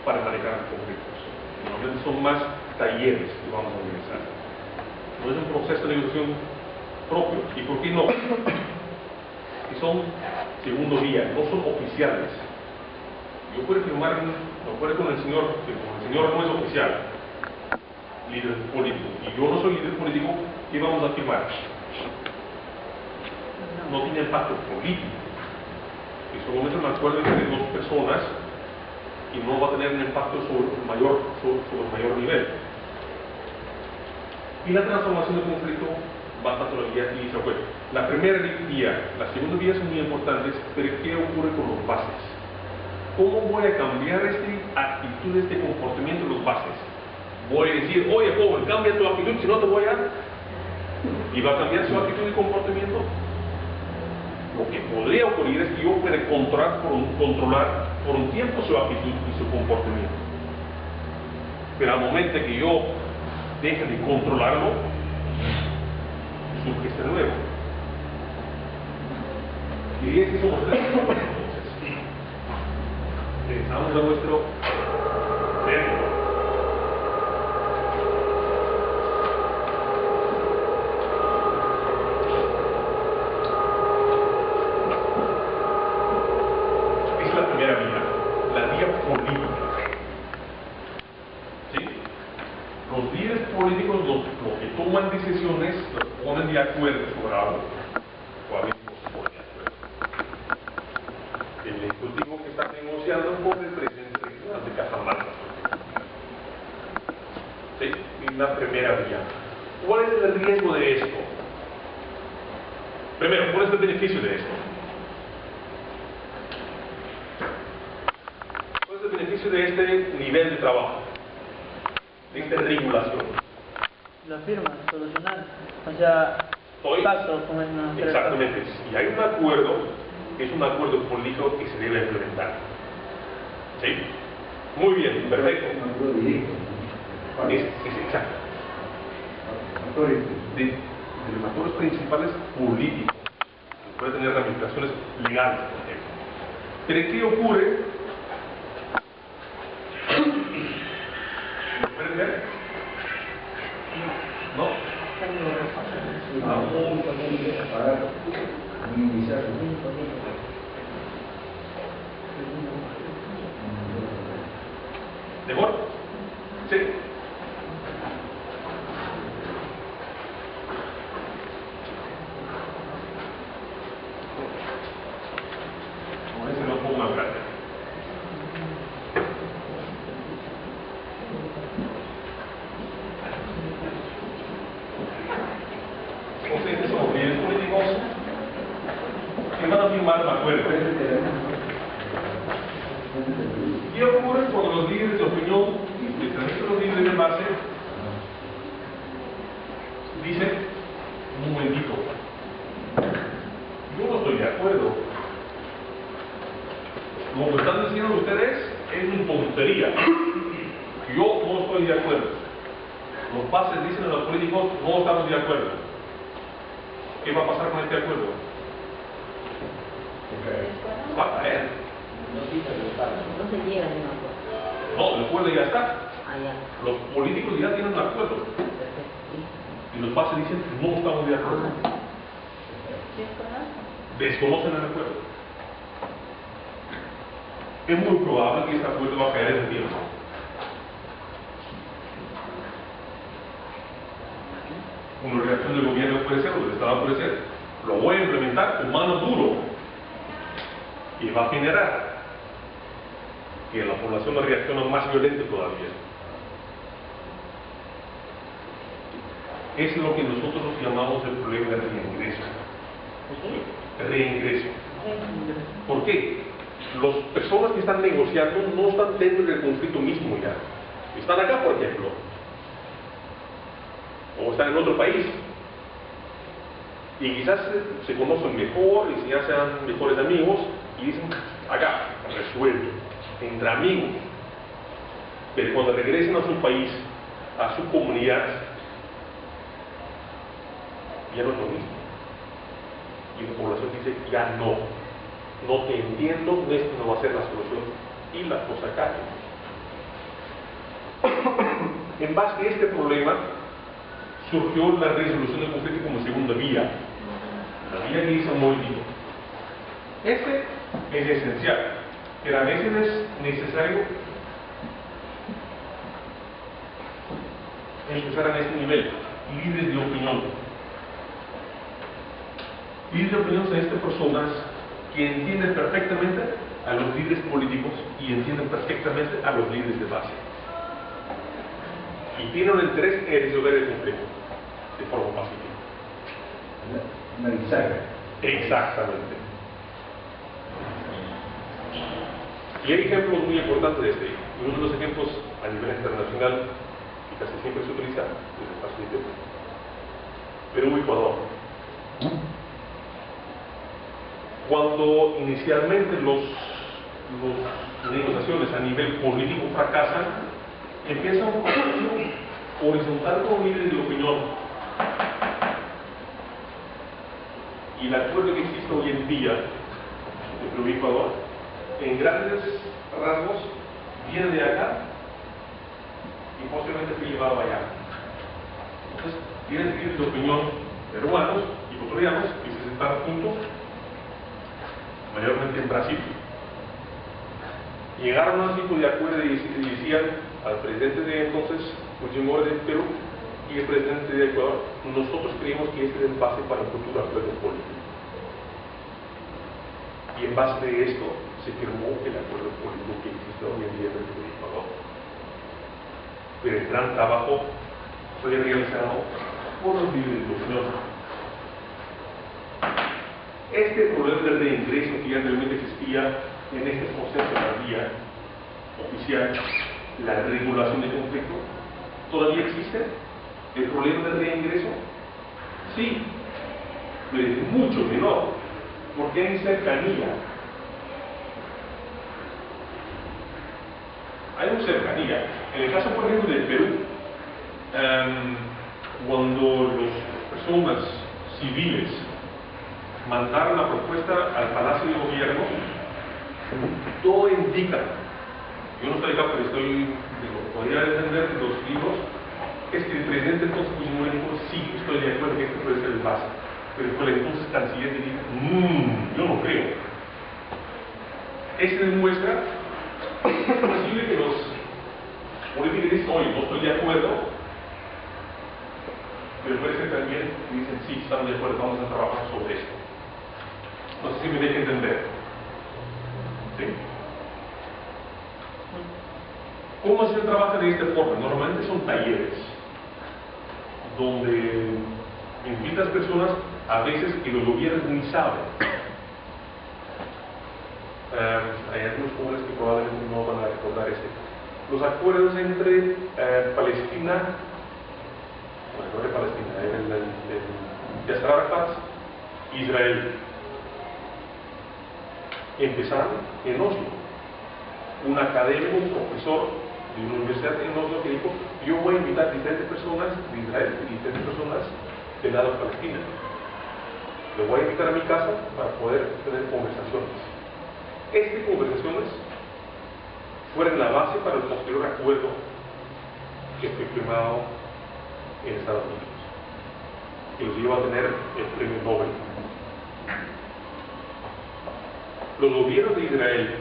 para manejar conflictos. Normalmente son más talleres que vamos a organizar. No es un proceso de negociación propio. ¿Y por qué no? Que son segundo día, no son oficiales. Yo puedo firmar un acuerdo con el señor, que como el señor no es oficial, líder político, y yo no soy líder político, ¿qué vamos a firmar? No tiene impacto político. Es solamente un acuerdo entre dos personas y no va a tener un impacto sobre mayor nivel. Y la transformación del conflicto va a estar todavía aquí. La primera vía, la segunda vía son muy importantes, pero ¿qué ocurre con los bases? ¿Cómo voy a cambiar esta actitud, este comportamiento de los bases? Voy a decir, oye joven, cambia tu actitud, si no te voy a... ¿Y va a cambiar su actitud y comportamiento? Lo que podría ocurrir es que yo pueda controlar por un tiempo su actitud y su comportamiento. Pero al momento que yo deje de controlarlo, surge este nuevo. Y es que somos tres entonces. Regresamos a nuestro ejemplo. Es la primera vía, la vía política. ¿Sí? Los líderes políticos, los que toman decisiones, los ponen de acuerdo sobre algo. ¿Cuál es? El ejecutivo que está negociando con el presidente regional de Cajamarca. ¿Sí? En la primera vía. ¿Cuál es el riesgo de esto? Primero, ¿cuál es el beneficio de esto? ¿Cuál es el beneficio de este nivel de trabajo? De esta regulación. La firma, solucionar. O sea, paso con el... Exactamente. Si hay un acuerdo, es un acuerdo político que se debe implementar. ¿Sí? Muy bien, perfecto. Es exacto. De los actores principales políticos. Puede tener ramificaciones legales, por ejemplo. Pero ¿qué ocurre? ¿Lo pueden ver? ¿No? ¿Mejor? Sí. Como ese no pongo más grande. Ustedes son líderes políticos que van a firmar un acuerdo. ¿Qué ocurre cuando los líderes de opinión, especialmente los líderes de base, dicen, un momentito, yo no estoy de acuerdo? Lo que están diciendo ustedes es una tontería. Yo no estoy de acuerdo. Los bases dicen a los políticos, no estamos de acuerdo. ¿Qué va a pasar con este acuerdo? Va a caer. No se llega a un acuerdo. No, el acuerdo ya está. Allá. Los políticos ya tienen un acuerdo. Y los bases dicen, no estamos de acuerdo. Desconocen el acuerdo. Es muy probable que este acuerdo va a caer en el tiempo. Una reacción del gobierno puede ser, o del Estado puede ser, lo voy a implementar con mano duro, y va a generar que la población reaccione más violenta todavía. Es lo que nosotros llamamos el problema de reingreso. Reingreso. ¿Por qué? Las personas que están negociando no están dentro del conflicto mismo ya. Están acá, por ejemplo. O están en otro país. Y quizás se conocen mejor y ya sean mejores amigos y dicen, acá, resuelto, entre amigos. Pero cuando regresen a su país, a su comunidad, ya no es lo mismo. Y la población dice, ya no te entiendo, esto no va a ser la solución, y la cosa cae. En base a este problema surgió la resolución del conflicto como segunda vía, la vía que hizo un movimiento. Este es esencial, pero a veces es necesario empezar en este nivel, líderes de opinión. Líderes de opinión son estas personas que entienden perfectamente a los líderes políticos y entienden perfectamente a los líderes de base. Y tienen un interés en resolver el conflicto de forma pacífica. Una bisagra. Exactamente. Y hay ejemplos muy importantes de este. Y uno de los ejemplos a nivel internacional, que casi siempre se utiliza, es el caso de Perú y Ecuador. Cuando inicialmente las negociaciones a nivel político fracasan, empieza un proceso horizontal con líderes de opinión. Y el acuerdo que existe hoy en día de Perú y Ecuador, en grandes rasgos, viene de acá y posiblemente fue llevado allá. Entonces, tienen líderes de opinión peruanos y ecuatorianos que se sentaron juntos, mayormente en Brasil. Llegaron a un tipo de acuerdo y decían al presidente de entonces, Fujimori de Perú, y el presidente de Ecuador, nosotros creemos que este es el base para el futuro acuerdo político. Y en base de esto se firmó el acuerdo político que existe hoy en día entre Perú y Ecuador. Pero el gran trabajo fue realizado por los líderes de opinión. Este problema del reingreso que ya realmente existía en este proceso de la vía oficial, la regulación del conflicto, ¿todavía existe? ¿El problema del reingreso? Sí, pero es mucho menor, porque hay cercanía. Hay una cercanía. En el caso, por ejemplo, del Perú, cuando las personas civiles mandaron la propuesta al Palacio de Gobierno, todo indica, yo no estoy acá, pero podría defender los libros, es que el presidente entonces Fujimori dijo, sí, estoy de acuerdo que este puede ser el base, pero fue el entonces canciller que dijo, yo no creo. Eso demuestra que es posible que los políticos dicen, oye, no estoy de acuerdo, pero puede ser también que dicen, sí, estamos de acuerdo, vamos a trabajar sobre esto. No sé si me deja entender. ¿Sí? ¿Cómo se trabaja de esta forma? Normalmente son talleres donde invitas personas a veces que los gobiernos ni saben. Hay algunos jóvenes que probablemente no van a recordar los acuerdos entre Palestina, bueno, no de Palestina, de Yasser Arafat, Israel. Empezaron en Oslo. Un académico, un profesor de una universidad en Oslo que dijo, yo voy a invitar diferentes personas de Israel y diferentes personas del lado de Palestina. Le voy a invitar a mi casa para poder tener conversaciones. Estas conversaciones fueron la base para el posterior acuerdo que fue firmado en Estados Unidos, que los llevó a tener el premio Nobel. Los gobiernos de Israel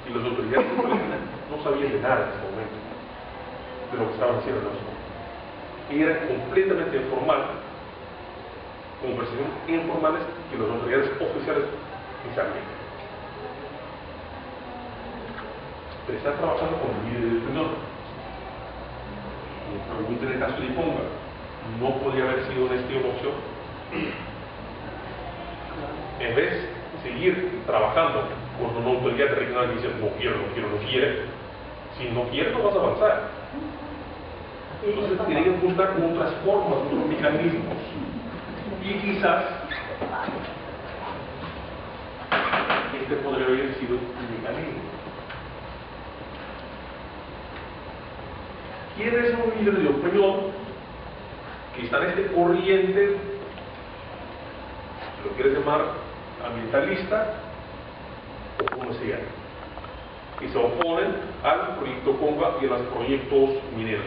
y las autoridades de Palestina no sabían de nada en ese momento de lo que estaban haciendo en Oslo. Y era completamente informal, conversaciones informales que las autoridades oficiales ni sabían. Pero están trabajando con líderes de opinión. Me pregunto en el caso de Iponga, ¿no podría haber sido una opción? En vez de seguir trabajando con una autoridad regional que dice no quiero, si no quiere no vas a avanzar. Entonces tienen que buscar otras formas, otros mecanismos. Y quizás este podría haber sido un mecanismo. ¿Quién es un líder de opinión que está en este corriente, si lo quieres llamar ambientalista o como sea, que se oponen al proyecto Conga y a los proyectos mineros?